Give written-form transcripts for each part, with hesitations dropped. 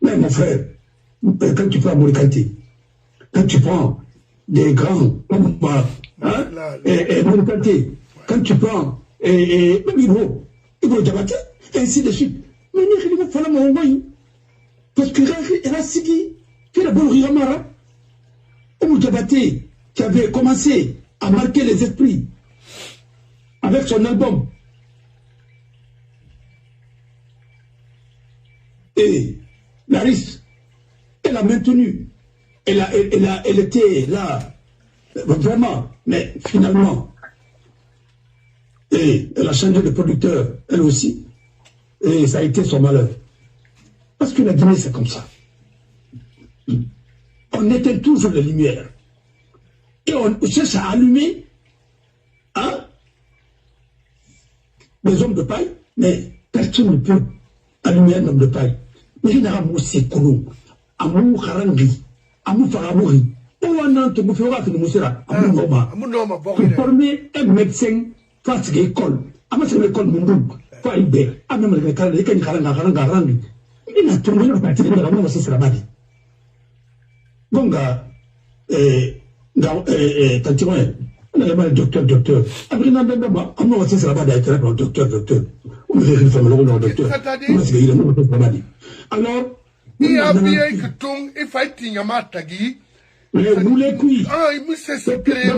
Mais mon frère, quand tu prends Morikanté, quand tu prends des grands comme Morikanté, quand tu prends même Ibro Diabaté, et ainsi de suite. Mais il faut faire mon moyen. Parce que Rassigi, qui est la bonne Riamara, Ibro Diabaté, qui avait commencé à marquer les esprits avec son album. Et Laris, elle a maintenu, elle était là, vraiment, mais finalement, et elle a changé de producteur, elle aussi, et ça a été son malheur. Parce que la Guinée, c'est comme ça. On éteint toujours les lumières. Et on cherche à allumer des hommes de paille, mais personne ne peut allumer un homme de paille. Mais il y a un mot c'est Koulou, Amou Harangi, Amou Faramouri, Ouanan, te Moufera, te Moussera, Amou Noma, pour former un médecin face à l'école. Amas l'école Mundou, pas Ibé, Amam le Kal, les Haranga, il a tourné la partie de la Moussa Sramadi. Gonga, Tantiroy, le docteur. Après, non, on c'est Sramadi a été le docteur. On veut faire le docteur. Alors, il y a bien que ton et fighting Yamatagi. Vous les couilles. Ah, il s'est secret.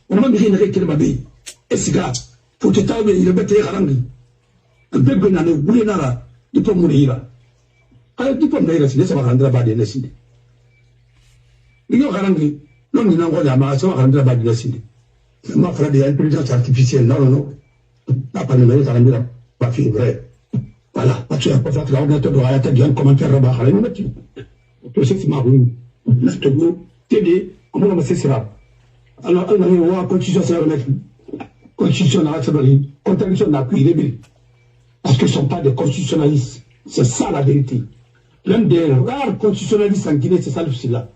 On m'a dit que Mabi, et c'est grave. Pour te tailler, il est bête et harangi. Un peu de nana, vous nara, du pot mourir. Alors, du pot mourir, c'est ça, Randra Badi, le Sidi. Il y a harangi, non, il n'a pas la masse, Randra Badi, le Sidi. Ma frère de l'intelligence artificielle, non. La pandémie, ça n'a pas fait vrai. Voilà, parce que la personne l'ordinateur doit arrêter un commentaire là-bas. Tout ça, c'est marrant. Là, je te dis, t'aider, comment on va faire ça? Alors, on a eu la constitution, c'est la constitution, contradiction n'a plus réglé. Parce qu'ils ne sont pas des constitutionnalistes. C'est ça la vérité. L'un des rares constitutionnalistes en Guinée, c'est ça le là.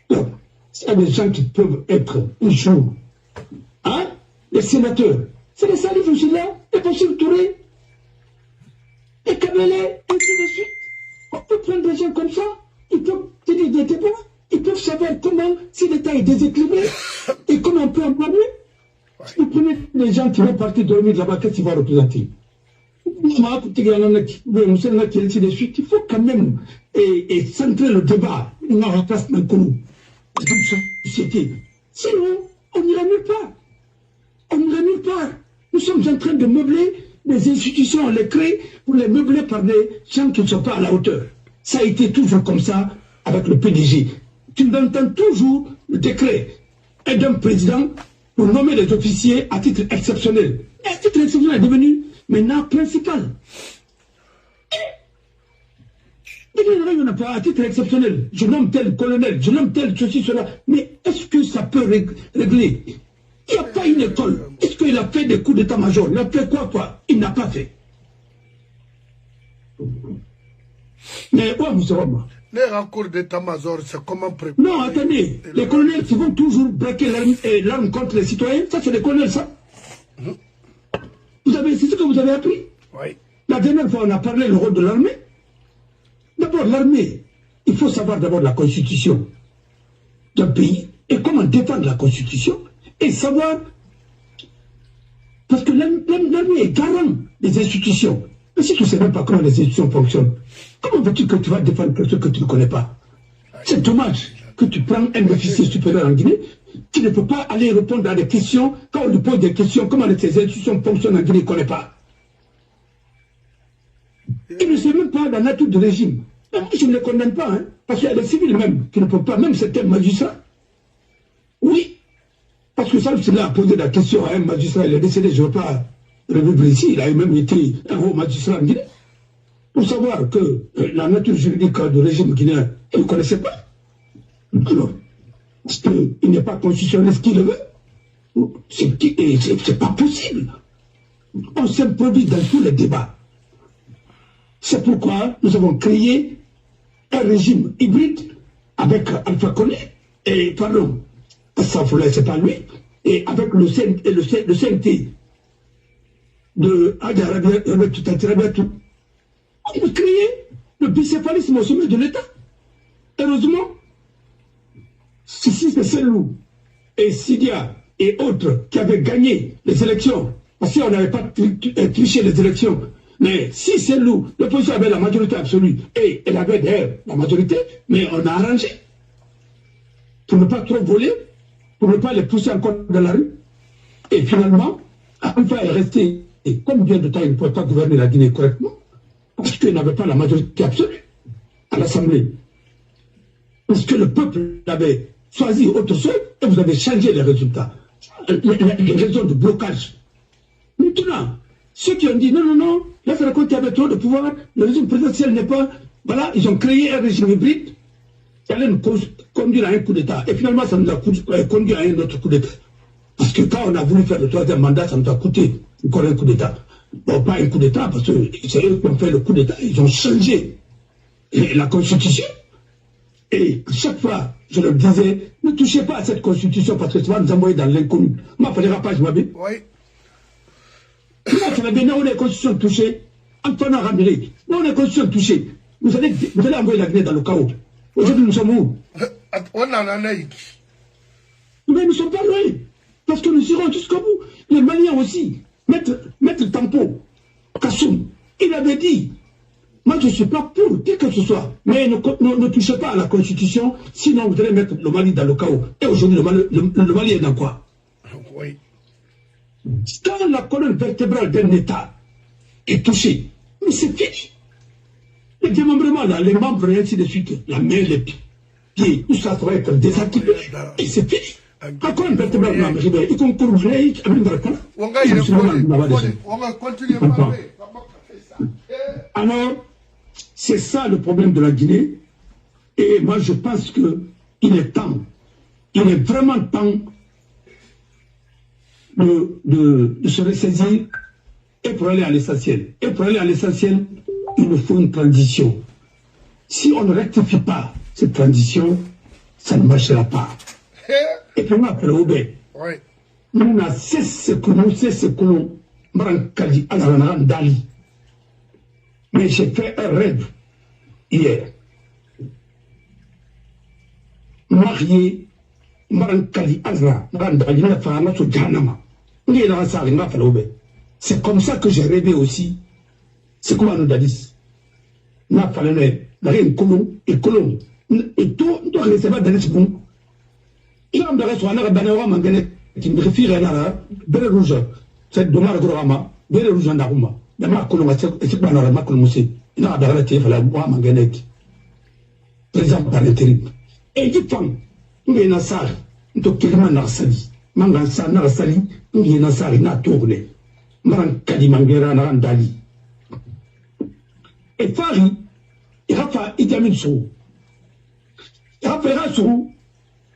Donc, s'il y a des gens qui peuvent être un jour, les sénateurs, c'est les salifs aussi là, et Bachir Touré, et Kabele, et ainsi de suite. On peut prendre des gens comme ça, ils peuvent tenir des débats, ils peuvent savoir comment, si l'État est déséquilibré, et comment on peut en parler. Si vous prenez les gens qui vont partir dormir là-bas, qu'est-ce qu'ils vont représenter? Il faut quand même centrer le débat, une place dans le société. Sinon, on n'ira nulle part. On n'ira nulle part. Nous sommes en train de meubler des institutions, on les crée pour les meubler par des gens qui ne sont pas à la hauteur. Ça a été toujours comme ça avec le PDG. Tu entends toujours le décret d'un président pour nommer les officiers à titre exceptionnel. Et à titre exceptionnel est devenu maintenant principal. Il n'y en a pas à titre exceptionnel. Je nomme tel colonel, je nomme tel ceci, cela. Mais est-ce que ça peut régler? Il n'y a pas une école. Est-ce qu'il a fait des coups d'état-major? Il a fait quoi? Il n'a pas fait. Mais où nous sommes? Les recours d'état-major, c'est comment préparer? Non, attendez. Les colonels qui vont toujours braquer l'arme contre les citoyens, ça c'est les colonels, ça. C'est ce que vous avez appris? Oui. La dernière fois, on a parlé du rôle de l'armée. D'abord, l'armée, il faut savoir d'abord la constitution d'un pays et comment défendre la constitution et savoir, parce que l'armée est garant des institutions. Mais si tu ne sais même pas comment les institutions fonctionnent, comment veux-tu que tu vas défendre quelque chose que tu ne connais pas? C'est dommage que tu prends un officier supérieur en Guinée, tu ne peux pas aller répondre à des questions, quand on lui pose des questions, comment ces institutions fonctionnent en Guinée, il ne connaît pas. Il ne sait même pas la nature du régime. Mais moi, je ne les condamne pas, hein, parce qu'il y a des civils même qui ne peuvent pas, même certains magistrats. Oui, parce que ça, c'est a posé la question à un magistrat, il est décédé, je ne veux pas revivre ici, il a même été un haut magistrat en Guinée, pour savoir que la nature juridique du régime guinéen, il ne connaissait pas. Alors, parce qu'il n'est pas constitutionnel ce qu'il veut, c'est pas possible. On s'improvise dans tous les débats. C'est pourquoi nous avons créé un régime hybride avec Alpha Condé, et pardon, c'est pas lui, et avec le CNT. de Adi Arabia, on veut créer le bicéphalisme au sommet de l'État. Heureusement, si c'est Selou et Sidia et autres qui avaient gagné les élections, parce qu'on n'avait pas triché les élections, mais si Selou, l'opposition avait la majorité absolue, et elle avait d'ailleurs la majorité, mais on a arrangé pour ne pas trop voler, pour ne pas les pousser encore dans la rue. Et finalement, Alpha est resté, et combien de temps il ne pouvait pas gouverner la Guinée correctement, parce qu'il n'avait pas la majorité absolue à l'Assemblée. Parce que le peuple avait choisi autre chose et vous avez changé les résultats. Les raisons de blocage. Maintenant, ceux qui ont dit non, là c'est qu'il y avait trop de pouvoir, le régime présidentiel n'est pas. Voilà, ils ont créé un régime hybride qui allait nous conduire à un coup d'État. Et finalement, ça nous a conduit à un autre coup d'État. Parce que quand on a voulu faire le troisième mandat, ça nous a coûté encore un coup d'État. Bon, pas un coup d'État, parce que c'est eux qui ont fait le coup d'État. Ils ont changé la Constitution. Et chaque fois, je leur disais, ne touchez pas à cette Constitution parce que ça va nous envoyer dans l'inconnu. Moi, il ne fallait pas, je m'habille. Oui. Moi, ça va bien, on est Constitution touchée. Antoine Ramilé, on est Constitution touchée. Vous allez envoyer la Guinée dans le chaos. Aujourd'hui, nous sommes où? On en a un. Mais nous ne sommes pas loin. Parce que nous irons jusqu'au bout. Les Maliens aussi. Mettre Tampo, Kassoum, il avait dit, moi je ne suis pas pour qui que ce soit, mais ne touchez pas à la Constitution, sinon vous allez mettre le Mali dans le chaos. Et aujourd'hui, le Mali est dans quoi? Oui. Quand la colonne vertébrale d'un État est touchée, mais c'est fini. Les démembrements, là, les membres et ainsi de suite, la main, les pieds, tout ça va être désactivé. Et c'est fini. Encore une vertébrale, il concourt, on va continuer à parler. Alors, c'est ça le problème de la Guinée. Et moi, je pense qu'il est temps, il est vraiment temps de se ressaisir et pour aller à l'essentiel. Et pour aller à l'essentiel, il nous faut une transition. Si on ne rectifie pas cette transition, ça ne marchera pas. Et puis moi, après Obé, nous avons cessé que nous, Marankali, Azanaran, Dali. Mais j'ai fait un rêve hier. Marié, Marankali, Azanaran, Dali, c'est comme ça que j'ai rêvé aussi. C'est comme un Odalis. N'a pas le nez, n'a rien colon, et colon. Et tout, on doit laisser pas dans ce bon. Il a un barré sur un arbre banana, mangane, qui me réfère à la belle rouge. C'est de Margrama, belle rouge en aroma. La marque colon, c'est pas la marque colomosé. Il a un barré qui fait la bois manganette. Présent par l'intérim. Et dit femme, il y a un sari, il y a un narsali. Mangansa, narsali, il y a un sari, n'a tourné. Maran Kadi Mangera, Naran Dali. Et Fari, il a fait Idamin Sou. Il a fait Rassou.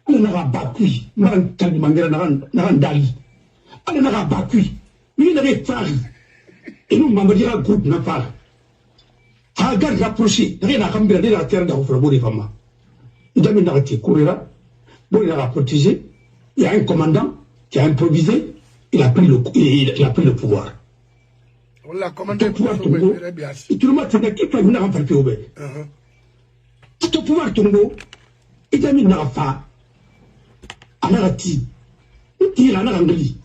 On a battu, Maran Kadi Mangera, Naran Dali. On a battu. Il avait Fari. Et nous, on va dire un groupe, n'a pas. Regarde rapproché, rien à ramener la terre dans le des femmes. Il a mis dans le courrier, bon, il a protégé. Il y a un commandant qui a improvisé. Il a pris le pouvoir. On l'a commandé pour Tongo. Et tout le monde s'est dit qu'il fallait venir en faire au bé. Tout le pouvoir Tongo, il a mis dans la fa. Anarati. Il tire en Angli.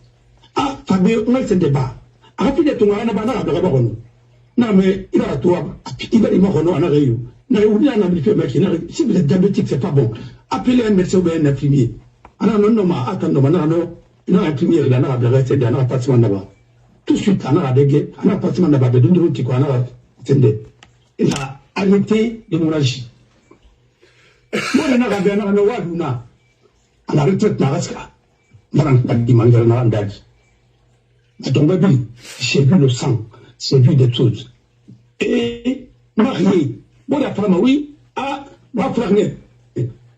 Ah, Fabio, on a ce débat. Rapide Tongo, on a banana de Rabaron. Non, mais il a toi. Il va y avoir un arrêt. Si vous êtes diabétique, c'est pas bon. Appelez un médecin ou un infirmier. Alors, non, attendez, non. Il y a un premier, il y a un appartement là-bas. Tout de suite, il y a un appartement là-bas, il a arrêté l'hémorragie. Moi, il y a un à la retraite, j'ai vu le sang, j'ai vu des choses. Et marié, bon, la femme, oui, ma frère,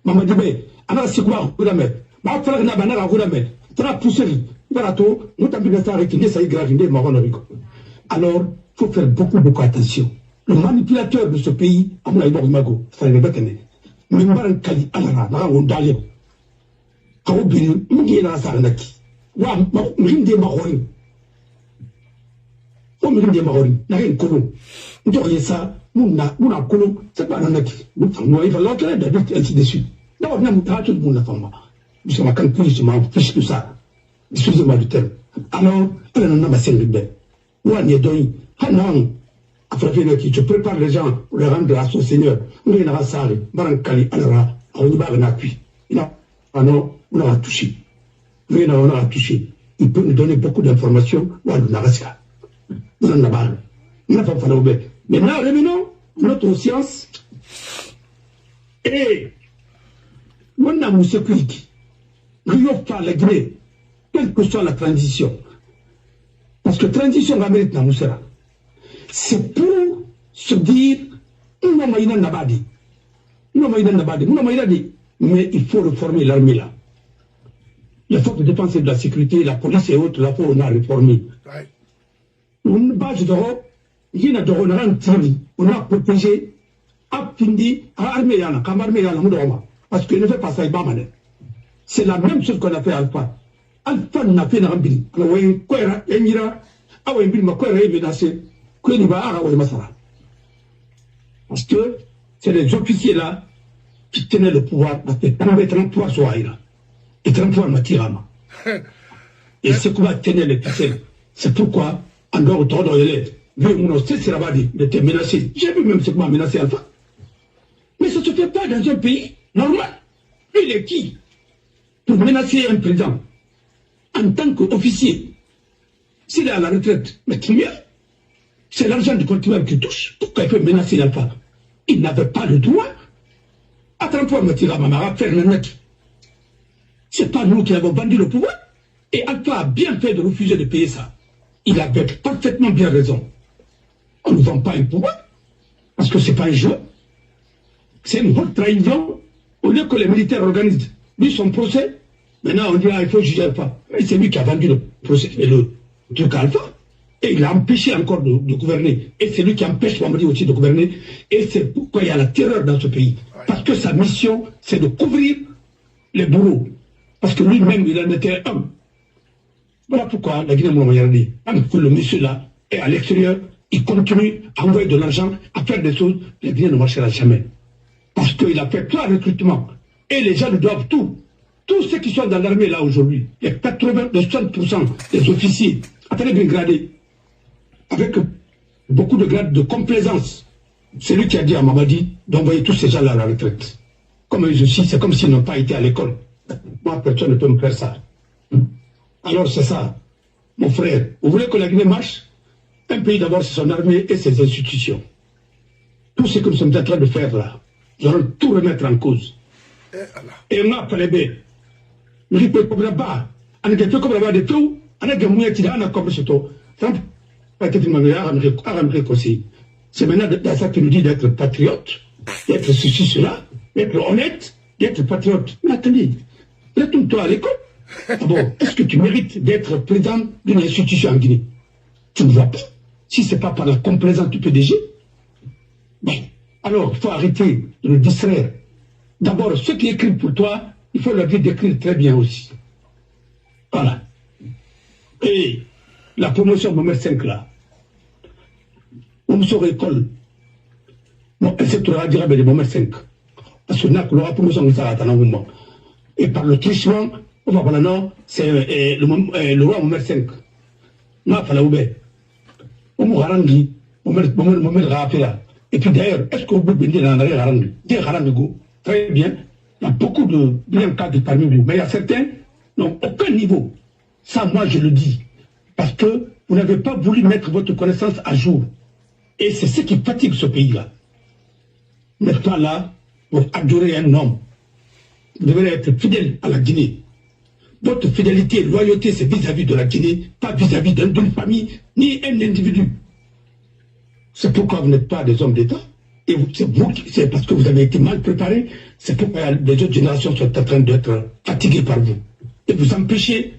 maman dit, mais, alors, c'est quoi, vous la mettez? Ma frère, n'a pas vous la mettez. Alors, il faut faire beaucoup attention. Le manipulateur de ce pays, comme une démarre, n'a rien connu. Nous aurions ça, nous n'avons connu, c'est pas un acte. Nous il va l'autre, ainsi de suite. D'abord, nous avons tout le monde la femme. Nous sommes à Cancun, je m'en fiche tout ça. Excusez-moi du terme. Alors, elle n'en a pas cinq bébés. Nous, on y est donné. Tu prépares les gens pour les rendre à son Seigneur. On est dans la salle, Barankali, alors, on y va, on a cuit. Non, on a touché. On a touché. Il peut nous donner beaucoup d'informations. On a ça. On a pas. On a pas fait. Maintenant, revenons à notre science. Et on a une sécurité. Nous n'avons pas la Guinée, quelle que soit la transition. Parce que transition va mériter dans Moussera. C'est pour se dire, nous n'avons pas dit. Mais il faut réformer l'armée là. Les forces de défense et de la sécurité, la police et autres, là, on a réformé. Une base d'Europe, il y a on a protégé, Apindi, armée, parce qu'il ne fait pas ça, c'est la même chose qu'on a fait à Alpha. Alpha n'a fait un bill. Parce que c'est les officiers là qui tenaient le pouvoir. Parce que 33 soaïra. Et 33 matirama. Et c'est comment tenir les ficelles. C'est pourquoi, en dehors de l'élève, vu mon c'est Rabadi, il était menacé. J'ai vu même ce comment menacer Alpha. Mais ça ne se fait pas dans un pays normal. Lui, il est qui pour menacer un président en tant qu'officier? S'il est à la retraite, mais très bien. C'est l'argent du contribuable qui touche. Pourquoi il peut menacer l'Alpha? Il n'avait pas le droit. À 33 Matira Mamara, faire le net. C'est pas nous qui avons vendu le pouvoir. Et Alpha a bien fait de refuser de payer ça. Il avait parfaitement bien raison. On ne vend pas un pouvoir. Parce que c'est pas un jeu. C'est une haute trahison. Au lieu que les militaires organisent lui son procès, maintenant on dit il faut juger Alpha. Et c'est lui qui a vendu le procès, le truc à Alpha. Et il a empêché encore de gouverner. Et c'est lui qui empêche Mamadi aussi de gouverner. Et c'est pourquoi il y a la terreur dans ce pays. Parce que sa mission, c'est de couvrir les bourreaux. Parce que lui-même, il en était un. Voilà pourquoi la Guinée-Mouyardi, tant que le monsieur là est à l'extérieur, il continue à envoyer de l'argent, à faire des choses, la Guinée ne marchera jamais. Parce qu'il a fait 3 recrutements. Et les gens lui doivent tout. Tous ceux qui sont dans l'armée là aujourd'hui, les 60% des officiers, très bien gradés, avec beaucoup de grades de complaisance. C'est lui qui a dit à Mamadi d'envoyer tous ces gens-là à la retraite. Comme eux aussi, c'est comme s'ils n'ont pas été à l'école. Moi, personne ne peut me faire ça. Alors c'est ça, mon frère. Vous voulez que la Guinée marche? Un pays d'abord, c'est son armée et ses institutions. Tout ce que nous sommes en train de faire là, nous allons tout remettre en cause. Et on a appelé B. Nous ne pouvons pas. On a fait comme là-bas de tout. On a gagné, on a compris ce tout. C'est maintenant dans ça qu'il nous dit d'être patriote, d'être ceci, cela, d'être honnête, d'être patriote. Mais attendez, retourne-toi à l'école. Ah bon, est-ce que tu mérites d'être président d'une institution en Guinée? Tu ne vas pas. Si ce n'est pas par la complaisance du PDG, bon, alors il faut arrêter de nous distraire. D'abord, ceux qui écrivent pour toi, il faut leur dire d'écrire très bien aussi. Voilà. Et la promotion Momer 5 là, on sort école. Non, elle s'est trouvée à dire avec Momer 5. Parce que là, la promotion de ça, et par le trichement, on va parler non, c'est le roi Momer 5. Non, il fallait oublier. On m'a rendu, on m'a rappelé là. Et puis d'ailleurs, est-ce que vous pouvez dire dans la rendu? Très bien. Il y a beaucoup de bien cadres parmi vous, mais il y a certains n'ont aucun niveau. Ça, moi, je le dis. Parce que vous n'avez pas voulu mettre votre connaissance à jour. Et c'est ce qui fatigue ce pays-là. Vous n'êtes pas là pour adorer un homme. Vous devez être fidèle à la Guinée. Votre fidélité et loyauté, c'est vis-à-vis de la Guinée, pas vis-à-vis d'une famille, ni un individu. C'est pourquoi vous n'êtes pas des hommes d'État. Et c'est parce que vous avez été mal préparés. C'est pourquoi les autres générations sont en train d'être fatiguées par vous. Et vous empêchez,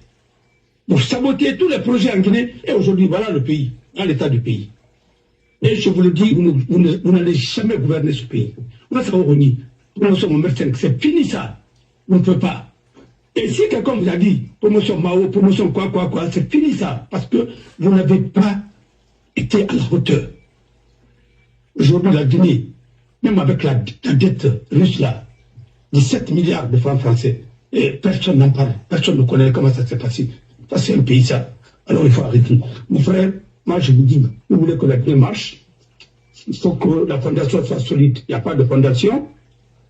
vous sabotez tous les projets en Guinée. Et aujourd'hui, voilà le pays, dans l'état du pays. Et je vous le dis, vous n'allez jamais gouverner ce pays. Nous sommes au mercenaires. C'est fini ça. Vous ne pouvez pas. Et si quelqu'un vous a dit promotion Mao, promotion quoi, c'est fini ça. Parce que vous n'avez pas était à la hauteur. Aujourd'hui, la Guinée, même avec la dette russe là, 17 milliards de francs français, et personne n'en parle, personne ne connaît comment ça s'est passé. Ça, c'est un pays, ça. Alors, il faut arrêter. Mon frère, moi, je vous dis, vous voulez que la Guinée marche, il faut que la fondation soit solide. Il n'y a pas de fondation.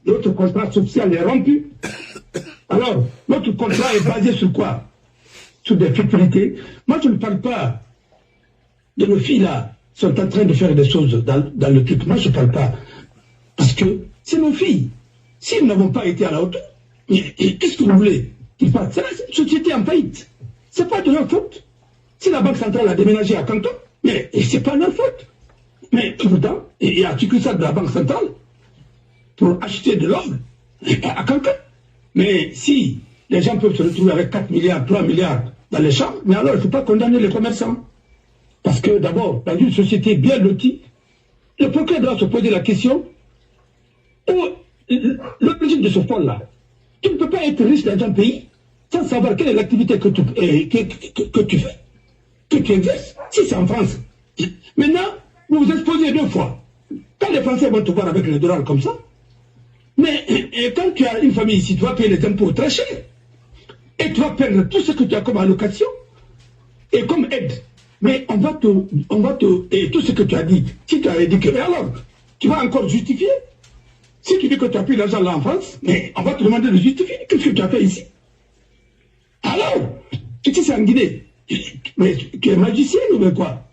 Notre contrat social est rompu. Alors, notre contrat est basé sur quoi? Sur des futilités. Moi, je ne parle pas de nos filles là, sont en train de faire des choses dans le truc. Moi, je ne parle pas. Parce que c'est nos filles. Si nous n'avons pas été à la hauteur, qu'est-ce que vous voulez qu'ils fassent? C'est la société en faillite. Ce n'est pas de leur faute. Si la Banque centrale a déménagé à Canton, mais ce n'est pas leur faute. Mais pourtant, il y a articulé ça de la Banque centrale pour acheter de l'or à quelqu'un. Mais si les gens peuvent se retrouver avec 4 milliards, 3 milliards dans les champs, mais alors il ne faut pas condamner les commerçants. Parce que d'abord, dans une société bien lotie, le procureur doit se poser la question où l'origine de ce fonds-là. Tu ne peux pas être riche dans un pays sans savoir quelle est l'activité que tu fais, que tu exerces. Si c'est en France. Maintenant, vous vous exposez 2 fois. Quand les Français vont te voir avec le dollar comme ça, mais quand tu as une famille ici, tu vas payer les impôts très cher. Et tu vas perdre tout ce que tu as comme allocation et comme aide. Mais et tout ce que tu as dit, si tu as éduqué, alors, tu vas encore justifier. Si tu dis que tu as pris l'argent là en France, mais on va te demander de justifier. Qu'est-ce que tu as fait ici? Alors, tu sais, c'est en Guinée. Mais tu es magicien ou quoi?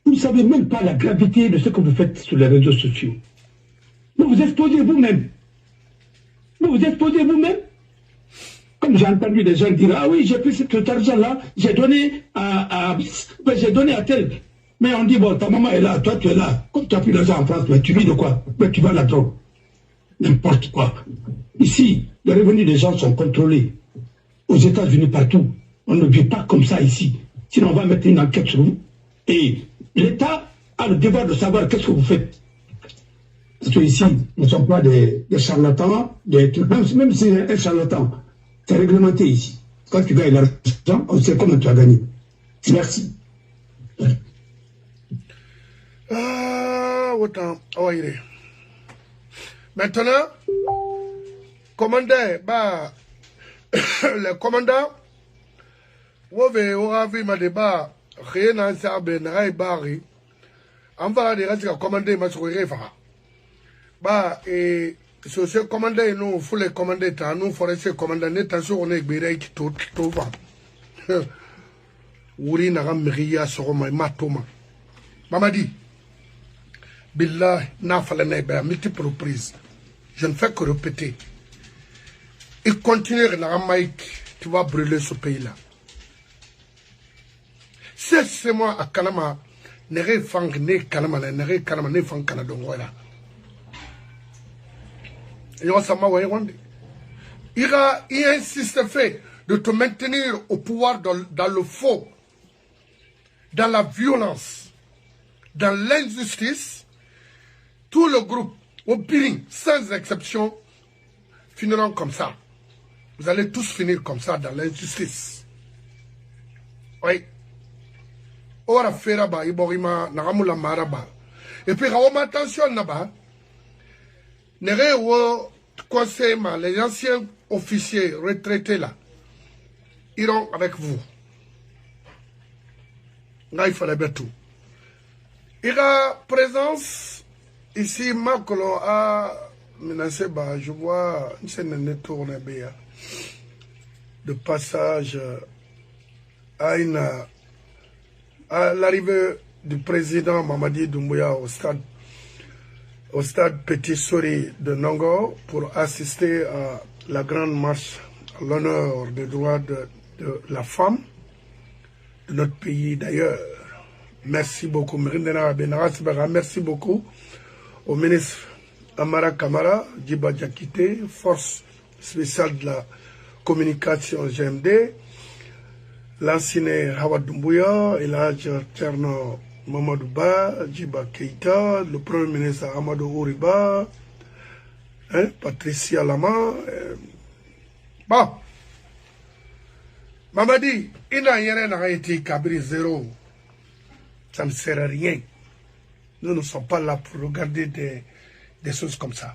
Vous ne savez même pas la gravité de ce que vous faites sur les réseaux sociaux. Vous vous exposez vous-même. Vous vous exposez vous-même. Comme j'ai entendu des gens dire, ah oui, j'ai pris cet argent-là, j'ai donné j'ai donné à tel. Mais on dit, bon, ta maman est là, toi tu es là. Comme tu as pris l'argent en France, mais tu vis de quoi? Mais tu vas la drogue. N'importe quoi. Ici, les revenus des gens sont contrôlés. Aux États-Unis, partout. On ne vit pas comme ça ici. Sinon, on va mettre une enquête sur vous. Et l'État a le devoir de savoir qu'est-ce que vous faites. Parce que ici, nous ne sommes pas des charlatans, même si c'est un charlatan. C'est réglementé ici. Quand tu gagnes l'argent, on sait comment tu as gagné. Merci. Autant. Oh, il est. Maintenant, commandant, le commandant, aura vu ma débat, rien à faire, ben, bari. En voilà des restes à commander ma sourire. Et ce commandant, nous, il faut les commander, nous, forestier commandant, attention, on est biré qui tout va. Ouri n'a pas soroma, matoma. Mamadi, Billah, n'a fallu à multiples reprises. Je ne fais que répéter. Et continuer la Ramaïque, tu vas brûler ce pays-là. C'est moi à Kanama, n'est fang, n'est Kanama, n'est Kanama, n'est fang Kanadongola. Il insiste fait de te maintenir au pouvoir dans le faux, dans la violence, dans l'injustice. Tout le groupe, au Piring, sans exception, finiront comme ça. Vous allez tous finir comme ça dans l'injustice. Oui. Ora feraba, iborima, naramula maraba. Et puis, attention, naba. Conseil, les anciens officiers retraités là iront avec vous. Là, il fallait bien tout. Il y a présence ici, Makolo a menacé, je vois une scène de passage à l'arrivée du président Mamadi Doumbouya au stade Petit Sori de Nongo pour assister à la grande marche à l'honneur des droits de la femme de notre pays d'ailleurs. Merci beaucoup. Merci beaucoup au ministre Amara Kamara, Djiba Diakité, force spéciale de la communication GMD, l'ancien Hawad Doumbouya, Elhadj Thierno Mamadou Ba, Djiba Keïta, le Premier ministre Amadou Ouriba, Patricia Lama. Bon. Mamadi, il n'a rien été Kabri zéro. Ça ne sert à rien. Nous ne sommes pas là pour regarder des choses comme ça.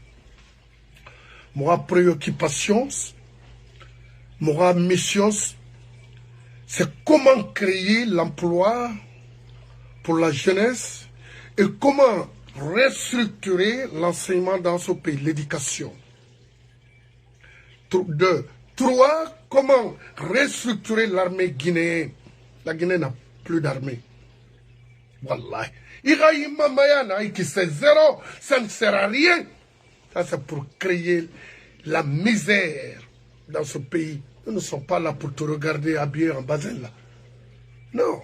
Mon préoccupation, mon mission, c'est comment créer l'emploi pour la jeunesse et comment restructurer l'enseignement dans ce pays, l'éducation. 2. 3. Comment restructurer l'armée guinéenne. La Guinée n'a plus d'armée. Wallah. C'est zéro, ça ne sert à rien. Ça, c'est pour créer la misère dans ce pays. Nous ne sommes pas là pour te regarder habillé en bazin là. Non.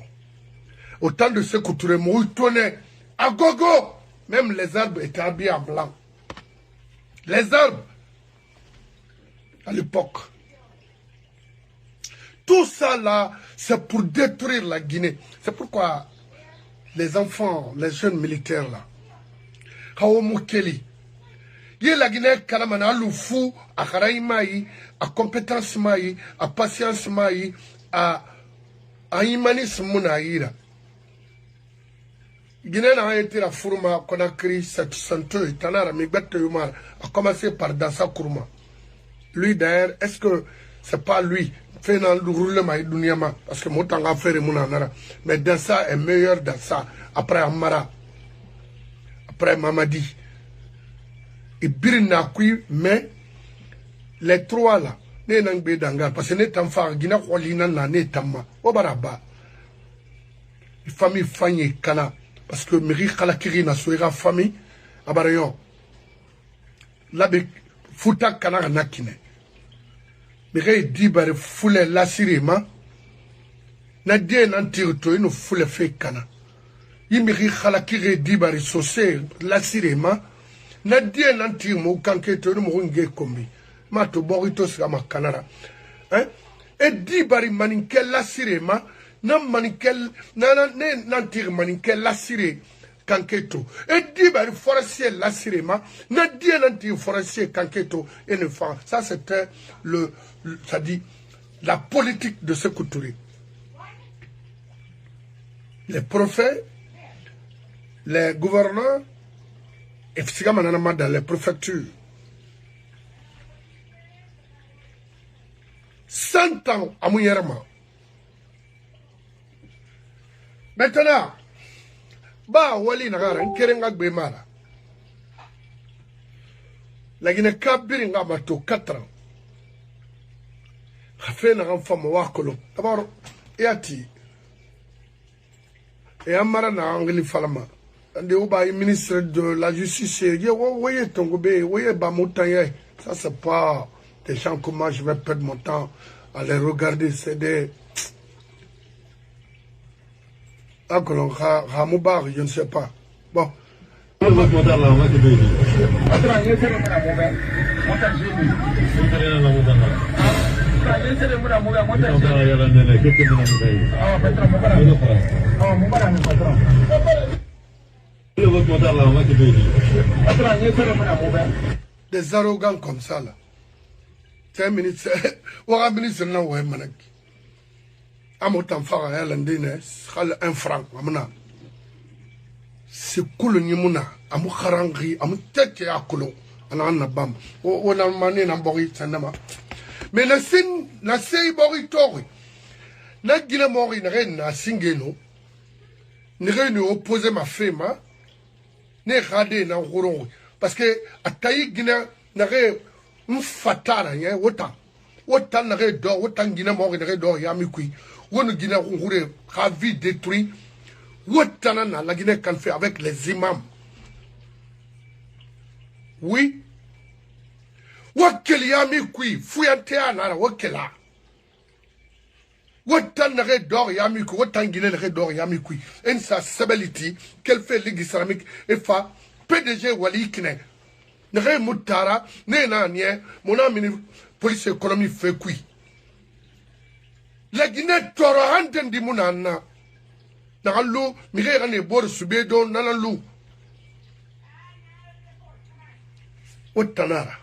Autant de ce que tu remontais à gogo, même les arbres étaient habillés en blanc. Les arbres, à l'époque. Tout ça là, c'est pour détruire la Guinée. C'est pourquoi les enfants, les jeunes militaires là, Kawomukeli, y la Guinée kalamana alufu, a karaïmaï, à compétence maï, à patience maï, à humanisme monaïra. Guinée n'a été la fourma qu'on a créé cette santé, Tanara, Migbette Yumar, a commencé par Dansa Kourma. Lui d'ailleurs, est-ce que c'est pas lui? Fait dans le roulement et Dunyama, parce que mon temps a fait mon anara. Mais Dansa est meilleur Dansa, après Amara, après Mamadi. Et Birina Kui, mais les trois là, ne nang be dangar, parce que ne t'enfant, Guinée Kwalina na ne tamma, Obaraba. Famille Fanny Kana. Parce que Miri Kalakiri n'a souhaité famille, à Barayon. Là, Fouta Kanara Nakine. Miri dit bare foule la sirima. Na die nan tirto, il nous foule fait Kana. Miri Kalakiri dit bare saucé la sirima. Na die nan tirmo, kanketo, nous mourunge kombi. Mato borito sama Kanara. Et dit bare maninke la sirima. Nan manikel nan tire manikel l'assiré kanketo et dit bah forestier l'assiré ma n'a dit nan tire forestier kanketo et ne fa ça c'était ça dit la politique de ce Coutouré. Les prophètes, les gouverneurs et finalement dans les préfectures 100 ans à Mouyerma. Maintenant, ba wali nagara nkerenga gbemara. La Guinée kabiri nga bato 4 ans. Khafé na femme wakolo. D'abord, yati. Et amara na angli falama. Ande oba ministre de la justice, ye woye tongobe, woye ba montagne. Ça c'est pas des gens comme moi je vais perdre mon temps à les regarder, c'est des je ne sais pas. Bon. Des arrogants comme ça là. 5 minutes. Ministre là ouais manak. Amotan fara ya landine khal 1 franc amna c'est cool ni muna amu kharangi amu tete akulo ana bam o na mane na bori sanama mais na sin na sei bori tori na gina mori na ren na singeno ne ren opposé ma fema ne khade na khoro parce que atayi gina na re mfatara ya wotan na re do wotan gina mori na re do ya mikui. On Guinée a vie détruit. La Guinée can fait avec les imams. Oui. Wakeli yami kui fuyante anara wakela. Wotan na redor yami kui wotan Guinée redor yami kui. En sa stability qu'elle fait ligue islamique et fa PDG wali kine. Ne mutara ne na nie mon ami police économie fait kui. La Guinée toro hanten di munana na lu mi re ne bor subedo na lu otanara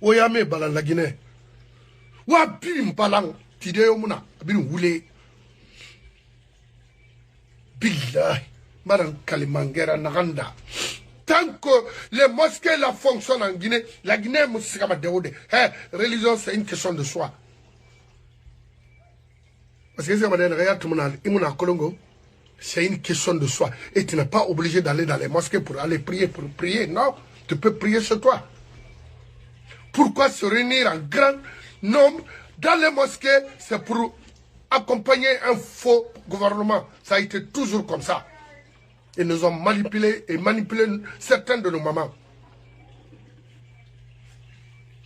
o ya me bala la Guinée wa bim balang tideo muna bin wule Billah, Madame Kalimangera Naganda. Tant que les mosquées la fonctionnent en Guinée, la Guinée religion c'est une question de choix. Parce que c'est une question de choix. Et tu n'es pas obligé d'aller dans les mosquées pour aller prier, Non, tu peux prier chez toi. Pourquoi se réunir en grand nombre dans les mosquées? C'est pour accompagner un faux gouvernement. Ça a été toujours comme ça. Ils nous ont manipulé certains de nos mamans.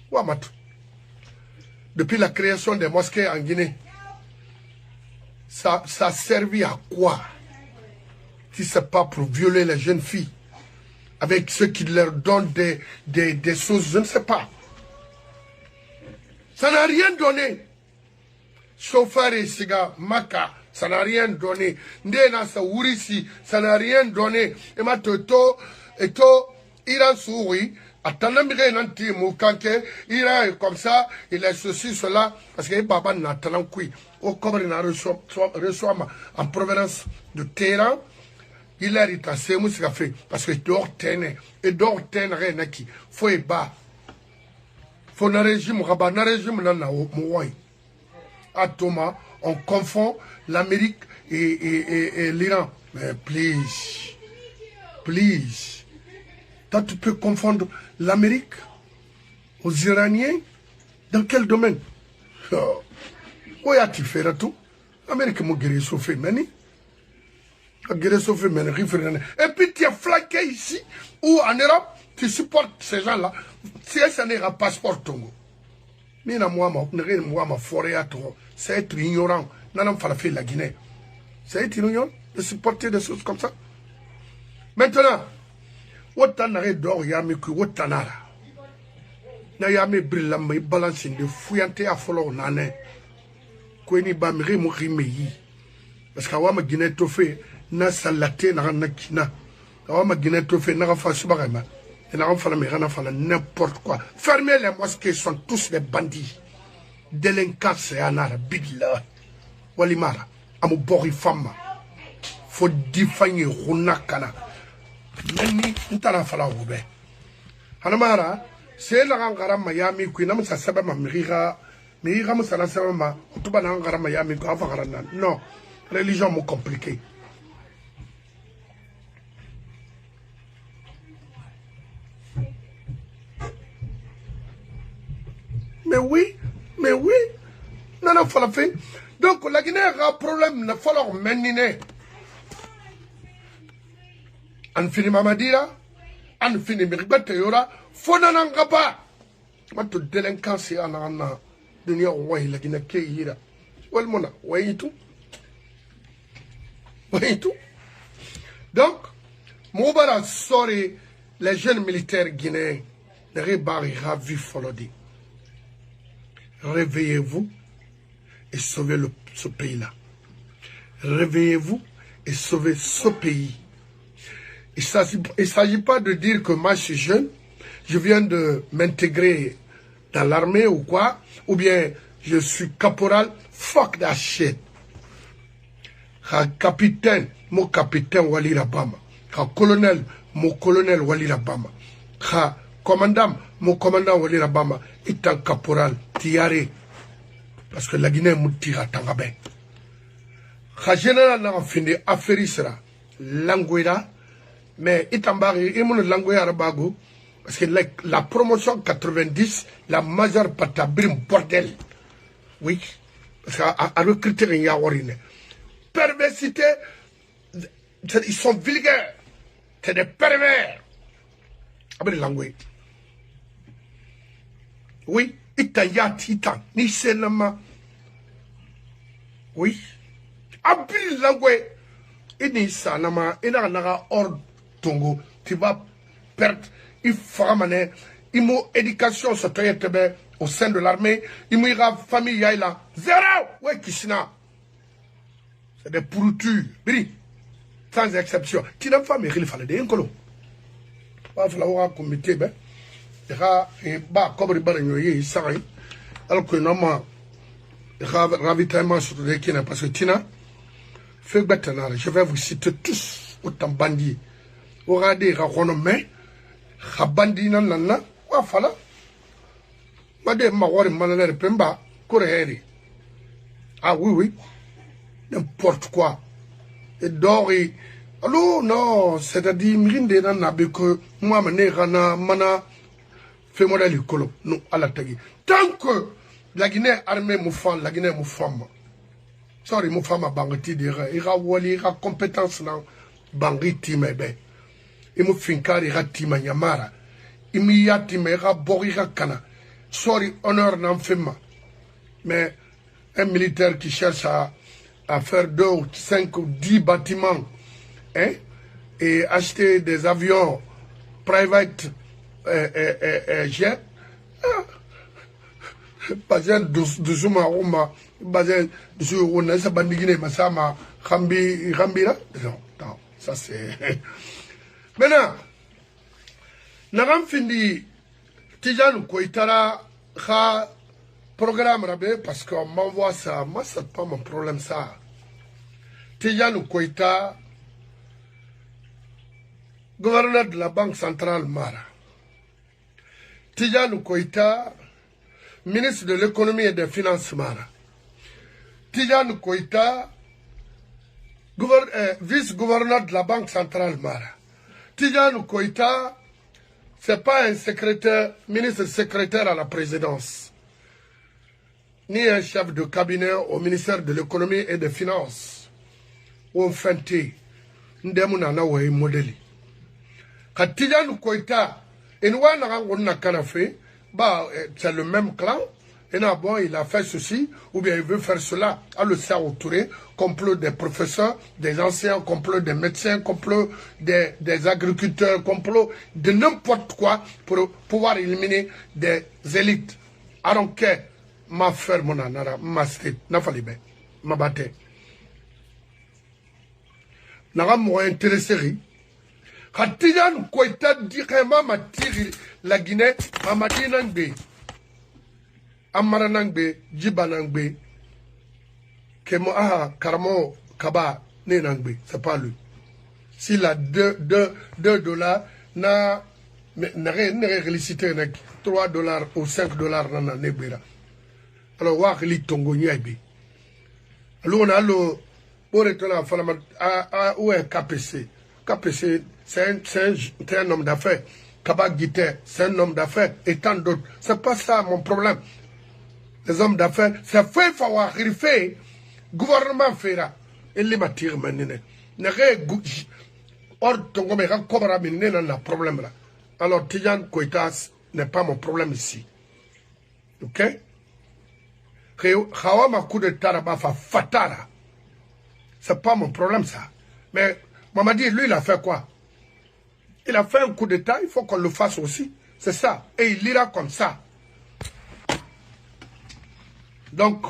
Ouamatou. Depuis la création des mosquées en Guinée, ça a servi à quoi? Si ce n'est pas pour violer les jeunes filles, avec ceux qui leur donnent des choses, je ne sais pas. Ça n'a rien donné. Chauffeur et Siga, Maka, ça n'a rien donné. Ndena sa Wurisi, ça n'a rien donné. Et ma toto, Iran Souri, Atanamire Nanti Moukanke, Iran est comme ça, il a ceci, cela, parce que Baba n'a talent qui, au Cobre n'a reçoit en provenance de Téhéran, il a été assez fait, parce que dehors tenait, et dehors tenait Naki, faut y bas. Faut un régime, un régime, Mouaï. À Thomas, on confond l'Amérique et l'Iran. Mais please. Toi, tu peux confondre l'Amérique aux Iraniens. Dans quel domaine? Où a-t-il fait tout? L'Amérique m'a guéri sauf meni. Et puis tu es flanqué ici ou en Europe, tu supportes ces gens-là. Si ça n'est pas passeport Tongo. C'est être ignorant. N'en fallait faire la Guinée. C'est être ignorant de supporter des choses comme ça. Maintenant, autant n'arrêt d'or yamiku, autant n'ara. Na yami brillant, mais balancing de fouillante à follow nane. Kweni bamri mourimei. Parce qu'à ma Guinée to fait, na salaté na nakina. À ma Guinée to fait, na fa subarema. Et n'a pas n'importe quoi. Fermez les mosquées, sont tous des bandits. Délinquants, c'est un arabe. Walimara, amubori femme. Faut définir Runakana. Meni, n'tana fala oube. Hanamara, c'est la rangara Miami, qui n'a pas sa sabama miriga, miriga moussana sabama, tuba rangara Miami, quoi, non, religion mou compliquée. Mais oui, non, faut la faire. Donc, la Guinée a un problème, il faut leur mener. On finit Mamadira, on finit Miribate Yora, faut n'en pas. Maintenant, délinquance, il y a un dunia ouai, la Guinée qui est là. Ouai, mona, ouai tout. Ouai tout. Donc, Moubara sorry, les jeunes militaires guinéens, ne rébarrira vif folodi. Réveillez-vous et sauvez ce pays-là. Réveillez-vous et sauvez ce pays. Il ne s'agit pas de dire que moi je suis jeune, je viens de m'intégrer dans l'armée ou quoi, ou bien je suis caporal. Fuck that shit. Capitaine, mon capitaine Wali Rabama. Colonel, mon colonel Wali Rabama. Commandant, mon commandant Wali Rabama. Est un caporal, tiare. Parce que la Guinée moutira tangabe. Le général n'a fini affaire sera languera, mais itambari et mon languera arabago parce que la promotion 90, la majeure partie brim bordel. Oui, parce qu'à recruter un yawarine. Perversité, ils sont vulgaires, c'est des pervers. Après langue. Oui, itayat itan, ni senama. Oui. Abil langue, ini sanama, ina naga hors Tongo, tu vas perdre, il fera mané, il m'a éducation au sein de l'armée, il m'a ira famille yaïla, zéro, ouais, Kishina. C'est des pourritures, bri, sans exception. Tu n'as pas mais il fallait des incolo. Pas falloir comité, ben. Et bah, comme il barre, ça alors que normalement, ravitaillement sur les Kina, parce que Tina, je vais vous citer tous autant bandits. Regardez, mais bandits nan wa fala. Made mawari manale pemba koreheri. Ah oui, n'importe quoi. Et dori. Alors non, c'est-à-dire mirinde nan que moi mana fais-moi les colo non à la tagi. Tant que la Guinée armée moufam, la Guinée moufam. Sorry, moufam bangati dira, ira wali ira compétence nan bangiti mebe. Imu finkari ira tima nyamara. Imi yati me ira bori ira kana. Sorry, honneur nan fema. Mais un militaire qui cherche à faire 2 ou 5 ou 10 bâtiments, hein, et acheter des avions private jet, bazen dusuma uma bazen dusu na sa bandigine masama khambira non ça c'est maintenant nagam findi Tidiane Koitara kha programme rabé parce qu'on m'envoie ça, moi c'est pas mon problème ça. Tidiane Koita, gouverneur de la Banque centrale Mara. Tidiane Koita, ministre de l'économie et des finances Mara. Tidiane Koita, vice-gouverneur de la Banque centrale Mara. Tidiane Koita, c'est pas un secrétaire, ministre secrétaire à la présidence, ni un chef de cabinet au ministère de l'économie et des finances. On fente, ndemuna na wei modeli. Quand Tidiane Koita, et nous c'est le même clan, et bon, il a fait ceci, ou bien il veut faire cela, à le Serre Touré, complot des professeurs, des anciens, complot des médecins, complot des agriculteurs, complot de n'importe quoi pour pouvoir éliminer des élites. Alors que ma frère, mon anara, ma street, n'a fallu bien, ma bataille. N'a pas intéressé. Quand Tidiane Koita dit que ma tire la Guinée, Mamadi Nangbe, Amara Nangbe, Djiba Nangbe, Kemo Aha, Karamo, Kaba, Ne Nangbe, c'est pas lui. S'il a 2 $, n'a rien récité 3 $ ou 5 $ dans la Nebera. Alors, wa li tongo nyaibe. Alors, on a le, pour retourner à Falama, où est KPC? KPC, c'est un homme d'affaires. Kaba Guité, c'est un homme d'affaires. Et tant d'autres. C'est pas ça mon problème. Les hommes d'affaires, c'est fait, faut avoir fait. Gouvernement fera. Et les matières maintenant. N'est-ce or tongo me kan kobra minne na problème là. Alors Tidiane Koita n'est pas mon problème ici. OK? Khawama coup de taraba fa fatara. C'est pas mon problème ça. Mais Mamadi, lui, il a fait quoi? Il a fait un coup d'état, il faut qu'on le fasse aussi. C'est ça. Et il ira comme ça. Donc,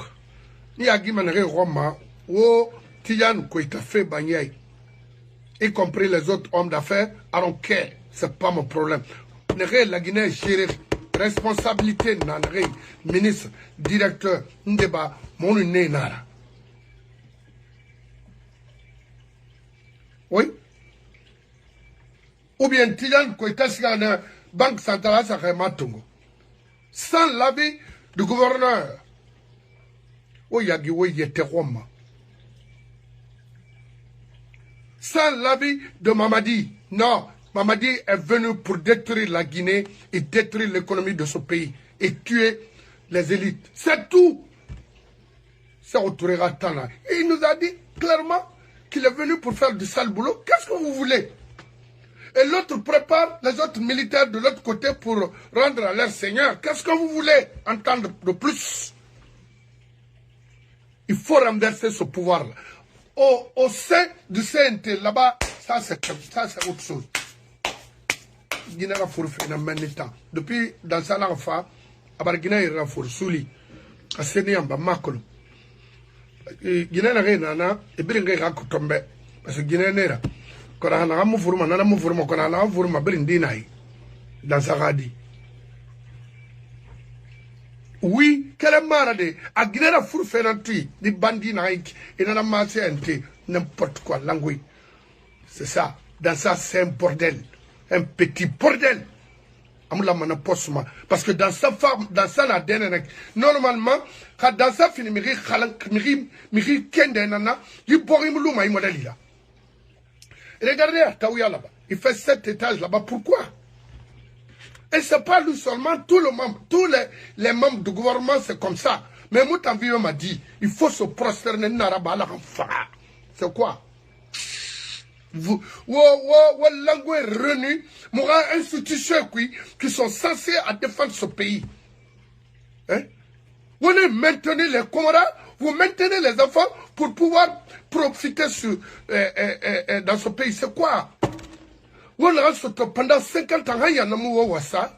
il y a Guimanere Roma, où Tidiane Koita fait bagner, y compris les autres hommes d'affaires, alors que c'est pas mon problème. La Guinée gérée, responsabilité, nanere, ministre, directeur, ndeba, mon nara. Oui. Ou bien Tidiane Koita dans la Banque centrale Matungo. Sans l'avis du gouverneur. Sans l'avis de Mamadi. Non, Mamadi est venu pour détruire la Guinée et détruire l'économie de ce pays et tuer les élites. C'est tout. C'est Outourera Tana. Et il nous a dit clairement qu'il est venu pour faire du sale boulot. Qu'est-ce que vous voulez? Et l'autre prépare les autres militaires de l'autre côté pour rendre à leur seigneur. Qu'est-ce que vous voulez entendre de plus? Il faut renverser ce pouvoir-là. Au sein du CNT, là-bas, ça c'est autre chose. Guinée a fait un temps. Depuis, dans sa langue, Guinée a fait Souli, à Sénéamba, Makolo. Guinée n'a rien, et bien qu'il y a tombé. Parce que Guinée n'est pas. Quand on a un mouvement, on a un mouvement, on a un mouvement, dans sa radie. Oui, quelle est marade? A Guinée a fait un tri, des bandits naïcs, et n'a pas massé un thé. n'importe quoi, langue. C'est ça. Dans ça, c'est un bordel. Un petit bordel. Parce que dans sa femme, dans ça, normalement, quand dans sa fini, regardez à Taouya là-bas. Il fait 7 étages là-bas. Pourquoi? Et c'est pas lui seulement, tous les membres du gouvernement, c'est comme ça. Mais Moutaviyo m'a dit, il faut se prosterner. C'est quoi? Vous, langue est renu, mon institutions qui sont censées à défendre ce pays. Hein? Vous maintenez les Comoras, vous maintenez les enfants pour pouvoir profiter dans ce pays. C'est quoi? Vous pendant 50 ans, il y a un ça.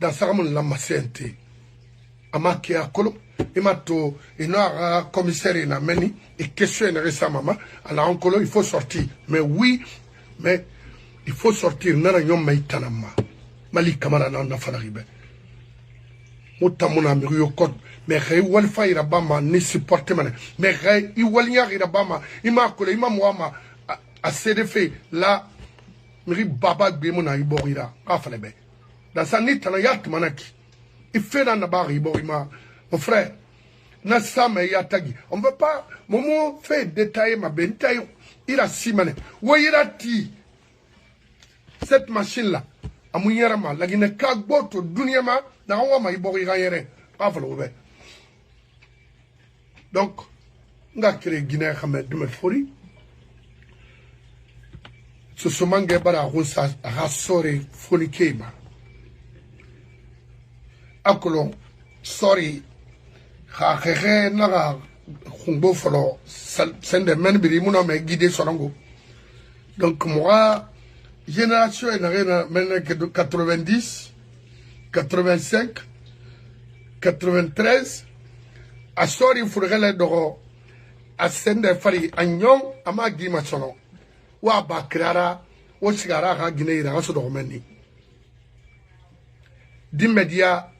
Dans ça, on l'a massé. Amaki a Kolo. Il m'a tout, il n'a un commissaire, il n'a meni, et question récemment, alors en colo, il faut sortir. Mais oui, mais il faut sortir, n'a rien maïtanama. Mali Kamara n'a pas l'arrivée. Moutamona, Mirio Code, mais Ré Walfa Irabama, ni supporté, mais Ré Iwalia Irabama, il m'a collé, il m'a moi, à CDF, là, Miri Baba Bimona Iborira, Afalebe. Dans sa nid, Tanayat Manaki, il fait dans la barre Iborima. Mon frère, on ne veut pas, Momo fait détailler ma bentaille, il a 6 manées. Où il a dit, cette machine-là, à Mouyerama, la Guinée Kagbo, to Dunyama, n'a pas ma ibori gagnere, donc, on a créé Guinée Hamed de Mefori. Ce sont mangué bara roussa, rassori, fonikema. Akolon, sorry. Naga Humbo Folo, Sende Menbiri, mon me guidé Sorango. Donc, moi, génération est de 90, 85, 93, à Sori, il faudrait les doro, à Sende Fari, à Nyon, à Magi Machono, ou à Bakrara, ou Sigara, à Guinée, à Sodormeni. D'immédiat,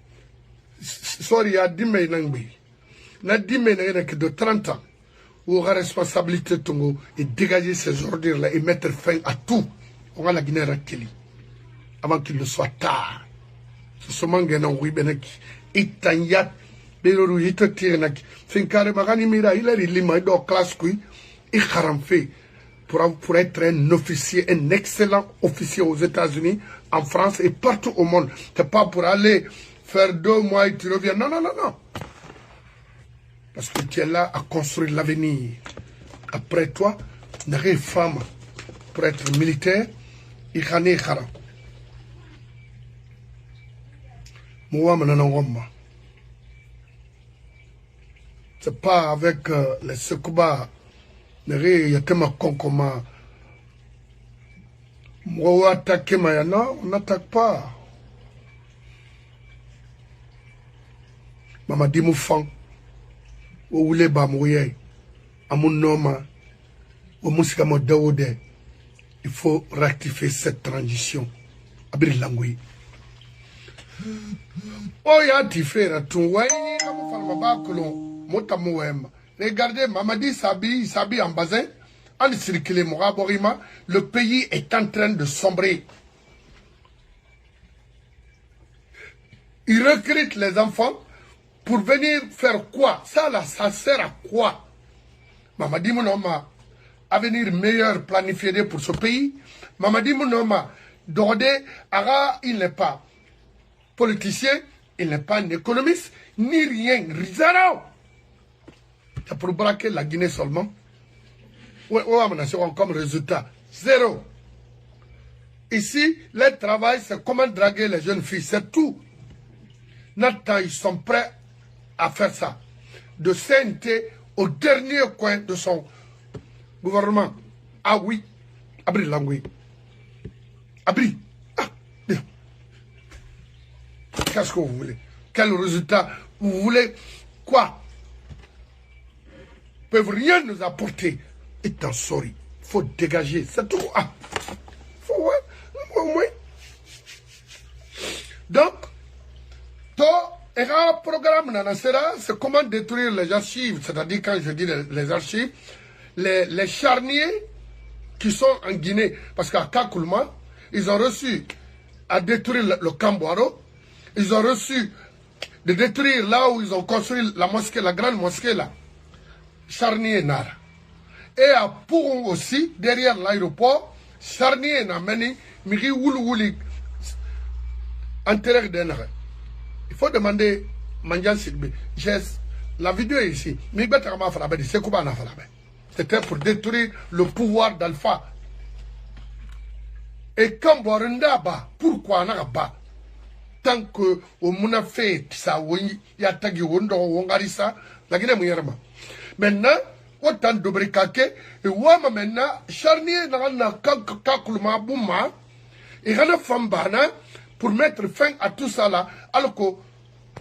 Sori, à Dimé Nangbi. Na dime de 30 ans, où aura responsabilité Tongo et dégager ces ordures-là et mettre fin à tout. On va la Guinée Rakeli. Avant qu'il ne soit tard. Ce sont des gens qui ont été tanyat, Beloru, ils te tirent. Finkare Magani Mira, il est lima dans classe qui est haramfé pour être un officier, un excellent officier aux États-Unis, en France et partout au monde. C'est pas pour aller faire 2 mois et tu reviens. Non, non, non, non. Parce que tu es là à construire l'avenir. Après toi, il y a une femme pour être militaire. Il y a une femme. C'est pas avec les Sekouba. Il y a tellement de concomats. On attaque, non, on n'attaque pas. Maman dit moufang. Ou voulez ba mouiller à mon nom, au moussicamo daoude, il faut rectifier cette transition. Abri langui. Oh, ya différent, tout, ouais, regardez, Mamadi Sabi en bazin, en circulé Mouraborima, le pays est en train de sombrer. Il recrute les enfants. Pour venir faire quoi? Ça là, ça sert à quoi? Mamadi Mounoma, avenir meilleur planifié pour ce pays. Mamadi Mounoma, Dordé, Ara, il n'est pas politicien, il n'est pas un économiste, ni rien. Rizarao. C'est pour braquer la Guinée seulement. Ouais, comme résultat, 0. Ici, le travail, c'est comment draguer les jeunes filles, c'est tout. Maintenant, ils sont prêts à faire ça. De CNT au dernier coin de son gouvernement. Ah oui, Abri Langui. Abri. Ah, bien. Qu'est-ce que vous voulez? Quel résultat? Vous voulez quoi? Ils ne peuvent rien nous apporter. Et en sorry. Il faut dégager. C'est tout. Ah. Faut, ouais. Donc, toi, Et un programme c'est comment détruire les archives, c'est-à-dire quand je dis les archives, les charniers qui sont en Guinée. Parce qu'à Kakoulma, ils ont reçu à détruire le Camboiro, ils ont reçu de détruire là où ils ont construit la mosquée, la grande mosquée là, charnier Nara. Et à Pourou aussi, derrière l'aéroport, charnier Nameni, Miri Woulouli, enterré d'Enre. Il faut demander Mandian Sidbe. La vidéo est ici. C'était pour détruire le pouvoir d'Alpha. Et quand Borenda, pourquoi n'a pas? Tant que au Muna fait ça, oui, il y a Tagi Wondo, Wongarisa, la Guinée Mouyerma. Maintenant, autant de bricake, et Wama maintenant, Charnier n'a Kakulma Bouma, et Rana Fambana, pour mettre fin à tout ça là, alors que,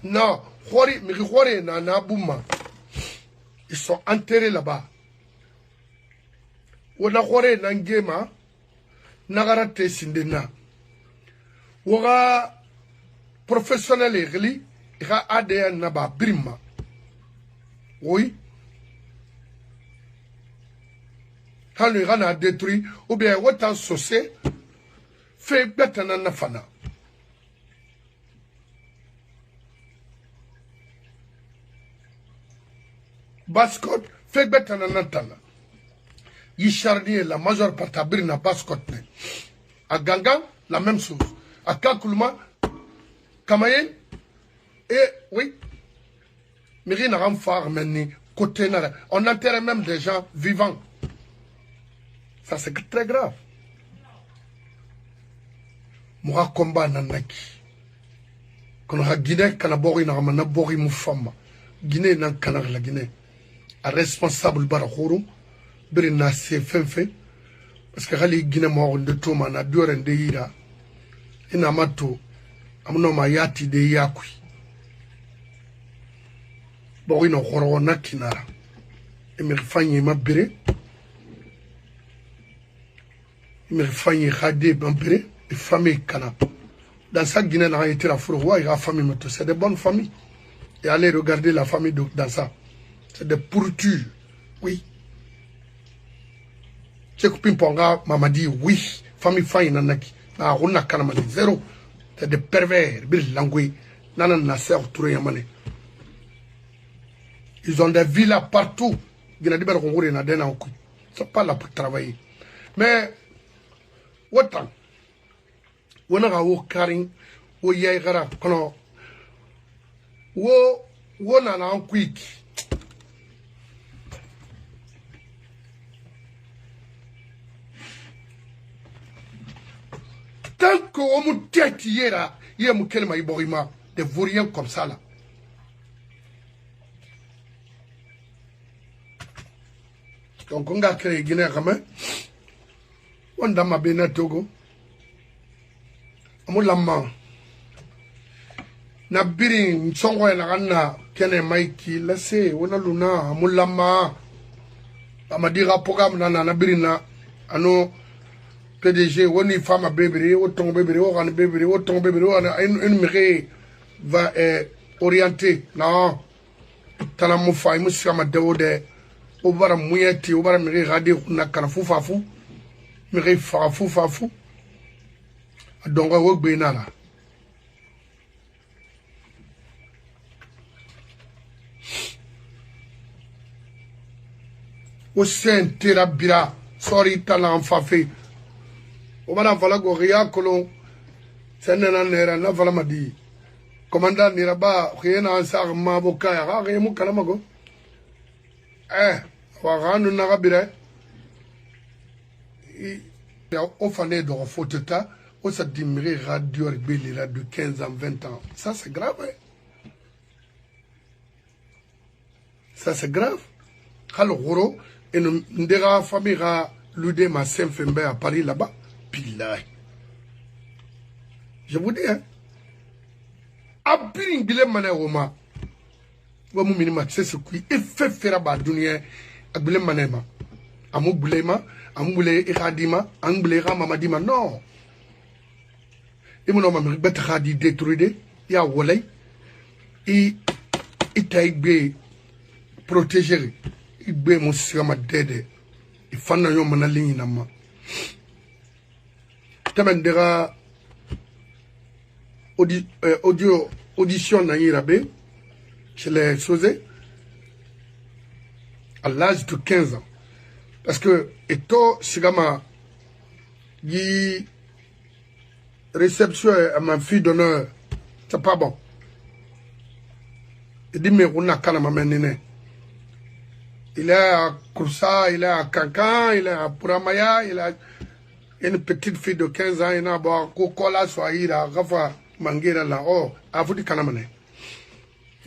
non, Hori, Nana Bouma, ils sont enterrés là-bas. Wona Hori Nangema, Nagarate Sindena. Wora professionnel éli, il y a ADN naba brima. Oui. Quand le ran a détruit, ou bien autant saucé, fait bête en afana. Bascot, fait bête en atana. Yicharnier, la majeure partie à Brina Bascot. À Gangan, la même chose. À Kakoulma, Kamayen, et oui, mais rien à faire maintenant, côté nara. On enterre même des gens vivants. Ça c'est très grave. Moi combat nanaki. Quand on a Guinée, quand on a Bori na Bori Moufama. Guinée nan kanar la Guinée. A responsable barakhourum, Brina c'est fin. Parce que Rali Guinée m'a de tout mana duren de ira. Inamato. Amno mayati de yakui. Borino horona kinara. Emerfanyi mabire. Emerfanyi khade bambire. Et famille kana. Dans sa Guinée, n'a été la fourroie, il y a famille. C'est des bonnes familles. Et allez regarder la famille dans ça. C'est des pourritures. Oui. C'est que Pimponga m'a dit oui. Famille faille nanaki. Na runa kanamani. Zéro. C'est des pervers, ils ont des villas partout. Ils ne sont pas là pour travailler. Mais, autant, on a un caring, on y a un caring, on a un quick. Tant qu'on me tête hier, il y a des vauriens comme ça là. Donc on a créé Guinée Ramé. On a ma béna Togo. On a ma. Na birin songo na rana kene maiki laissé on a luna mulama. Amadira programme na birina ano. PDG, on y femme à bébé, on tombe bébé, on bébé, on tombe bébé, une mairie va orienter. Non, t'as la moufa, il me suis à ma déode, au bar à mouilletti, au bar à mairie radé, on a qu'un fou fafou, mairie fafou fafou. Donc, on va bien là. Au sein, terabira, sorry, talent fafé. On va la goria colon. C'est un nera, na vala madi. Commandant Niraba, rien à sar maboka, rien mou kalamago. Waran narabire. Il y a offré de faute-ta, on s'est dit radio rebelle de 15 ans, 20 ans. Ça c'est grave. Ça c'est grave. Alors, Goro, et nous dira famille à l'UD ma Saint-Fembe à Paris là-bas. Je vous dis, hein. Abirin bile mana woma. Wamu minima c'est ce qui est fait faire à dunia. Abile manema. Amu bulema, amu bule iradima, amu bule mamadima. Non. Et mon homme bête radi détruire. Ya wolay. i taigbe protéger igbe musama dede ifana yo manalini nama tamendera audition na irabe je l'ai posé à l'âge de 15 ans parce que eto sigama yi réception à ma fille d'honneur c'est pas bon. Il dit mais on a quand même il est à Koussa, il est à Kankan, il est à Puramaya, il a une petite fille de 15 ans, il a bon Kokola Swahira, Rafa Mangira là, oh, à vous dit Kanamane.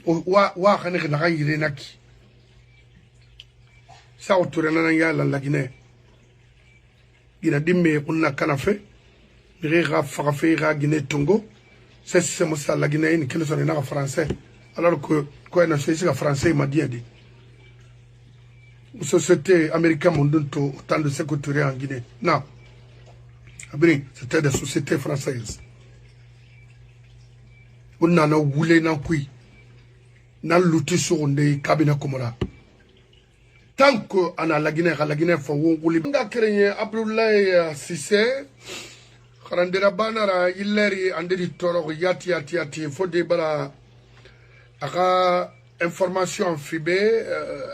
Wa Hanek Nara Irenaki. Ça autour de la Guinée. Il a dit mais on a Kanafé, Rira Farafé, Guinée Tongo. C'est ça la Guinée qui ne sont pas français. Alors que quand on a choisi le français, il m'a dit. La société américaine m'a donné autant de sécurité en Guinée. Non. C'était des sociétés françaises. On a voulu n'en kui. N'en lutter sur des cabinets comme ça. Tant qu'on a la Guinée, faut voulu. On a créé Abdoulaye Sissé. Karandera banara illeri anderi toro yati faut débara aga information fibé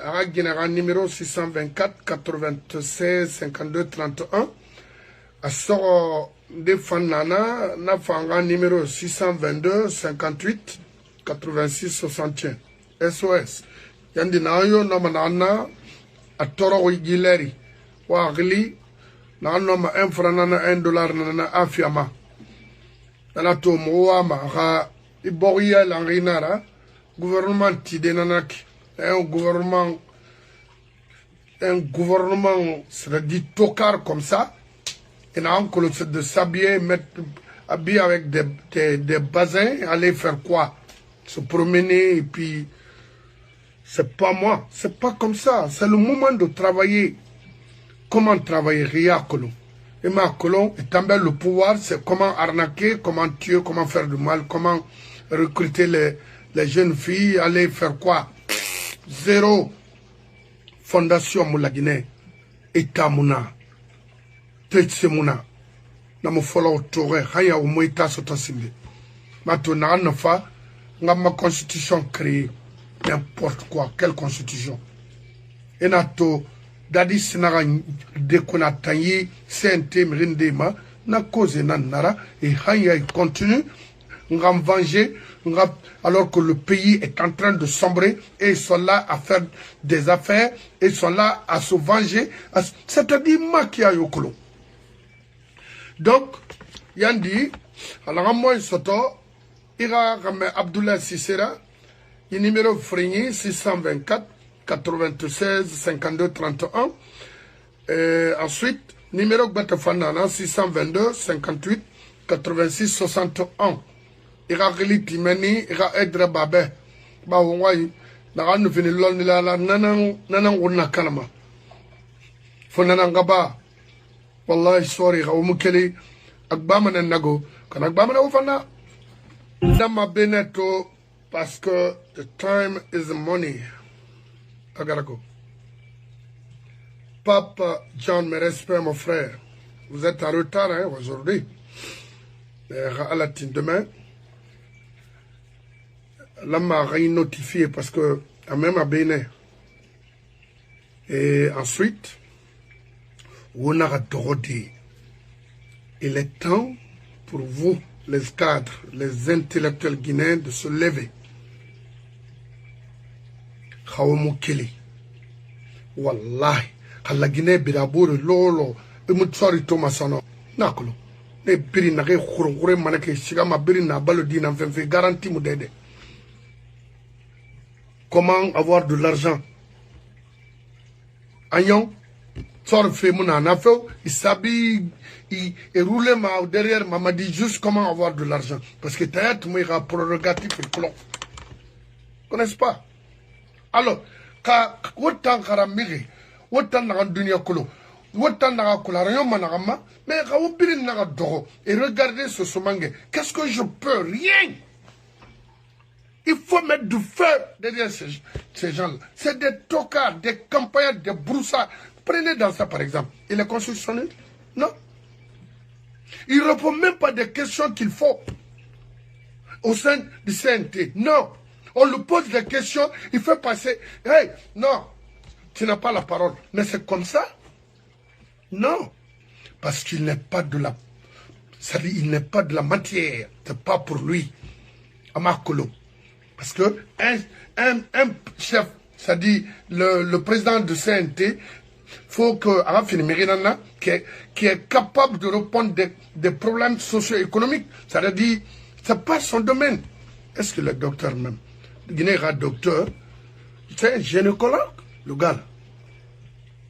aga général numéro 624 96 52 31 asoro de fanana na fanga numéro 622 58 86 61 SOS yandi nayo na manana atoro illeri wa agli na noma un franc nana $1 nana afiama nana to moama ha iboria langinara gouvernement tide nanaki un gouvernement serait dit tocard comme ça et na encore de s'habiller mettre habiller avec des bassins aller faire quoi se promener et puis c'est pas moi c'est pas comme ça c'est le moment de travailler. Comment travailler Ria Colon. Et ma Colon est en bas le pouvoir, c'est comment arnaquer, comment tuer, comment faire du mal, comment recruter les jeunes filles, aller faire quoi? Zéro fondation Moula Guinée. État Mouna. Tetse Mouna. Namu follow Toré, Haya ou Moïta Sotasimbe. Maintenant, on fa, ma constitution créée. N'importe quoi, quelle constitution. Et nato. Dadi sinaga dekona tanyi CNT mrindema na cause na nara et hanya continue ngam venger alors que le pays est en train de sombrer et ils sont là à faire des affaires et ils sont là à se venger c'est-à-dire makia yokolo donc yandi alors moi soto ira game Abdoulaye Sissera il numéro frini 624 96 52 31. Ensuite, numéro Batafanana 622 58 86 61. Ira Rili Timeni, Ira Edra Babe. Ba Wai, Naran Vini Lonila, Nanang Wuna Kanama. Fonanangaba. Wallahi, sorry, Raumukeli, Agbaman and Nago. Can Agbaman Ovana? Nama Beneto, parce que the time is money. I gotta go. Papa John, mes respects, mon frère. Vous êtes en retard hein, aujourd'hui. À la demain. Là, m'a notifié parce que, même à Bénin. Et ensuite, on a droité. Il est temps pour vous, les cadres, les intellectuels guinéens, de se lever. Khawamoukeli. Wallahi. La Guinée biraboure lolo. Et moutsori Thomasano. Nakolo. Ne biri na ke khurungure manake shigama biri na balodi na fait garantie moudede. Comment avoir de l'argent? Agnon. Sort fait mon anafo. Il s'habille. Il roule derrière m'a dit juste comment avoir de l'argent. Parce que t'as tout le monde prérogatif et clon. Connaissez pas? Alors, quand autant karamiri, autant dans la dunia kolo, autant dans la colarion managama, mais quand vous pirez et regardez ce somangue, qu'est-ce que je peux? Rien! Il faut mettre du feu derrière ces gens-là. C'est des tocards, des campagnards, des broussards. Prenez dans ça par exemple. Il est constitutionnel? Non. Il ne répond même pas des questions qu'il faut au sein du CNT. Non. On lui pose des questions, il fait passer. Hey, non, tu n'as pas la parole. Mais c'est comme ça? Non. Parce qu'il n'est pas de la... C'est-à-dire, il n'est pas de la matière. C'est pas pour lui. Amakolo. Parce que un chef, c'est-à-dire le président du CNT, faut que qui est capable de répondre des problèmes socio-économiques. C'est-à-dire, c'est pas son domaine. Est-ce que le docteur même, le Guinéen docteur, c'est un gynécologue, le gars là.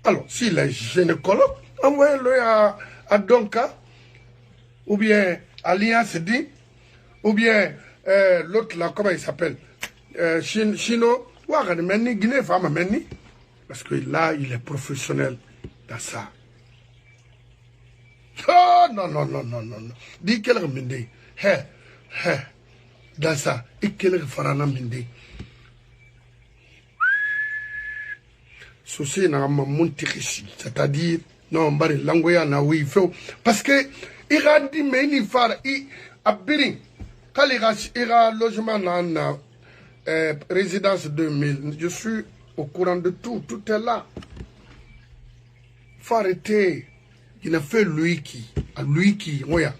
Alors, s'il est gynécologue, envoyez-le à Donka, ou bien à l'IACD, ou bien l'autre là, comment il s'appelle, Chino, Guinée, femme, parce que là, il est professionnel dans ça. Oh, non, non, non, non, non, non. Dis qu'elle remende. Dans ça, et qu'elle farana mende. Ceci n'a pas monté ici. C'est-à-dire, non, bari langoya na oui, faut. Parce que, il a dit, mais il a biring. Quand il a logement dans résidence 2000, je suis au courant de tout, tout est là. Il faut arrêter. Il a fait lui qui, oya,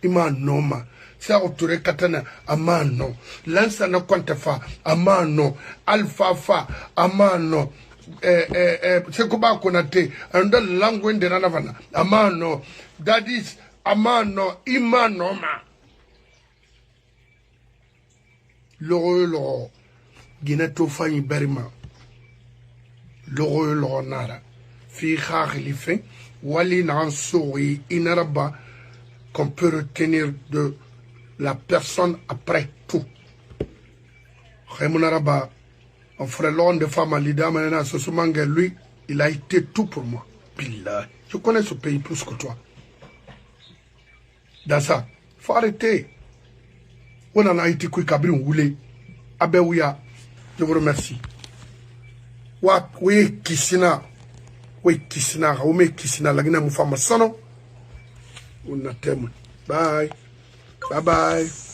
il m'a nommé. C'est autour katana, amano. Lansa na quantifa, amano. Alpha fa, amano. C'est comment qu'on a été, un de langue de Ranavana, amano. Dadis, amano, imanoma. L'heureux, Guineto Fanny Berima. L'heureux, Nara. Fichar l'ifin, Wali Nansori, Inaraba, qu'on peut retenir de la personne après tout. Remunaraba, on ferait l'homme de femme à l'idée, maintenant, ce Soumanga, lui, il a été tout pour moi. Billah, je connais ce pays plus que toi. Dans ça, il faut arrêter. On en a été qui Kabri Oulé. Abewuya, je vous remercie. Oui, Kissina. Oui, Kissina, Raume Kissina, la Guinée Moufama Sono. On a témoin. Bye. Bye bye.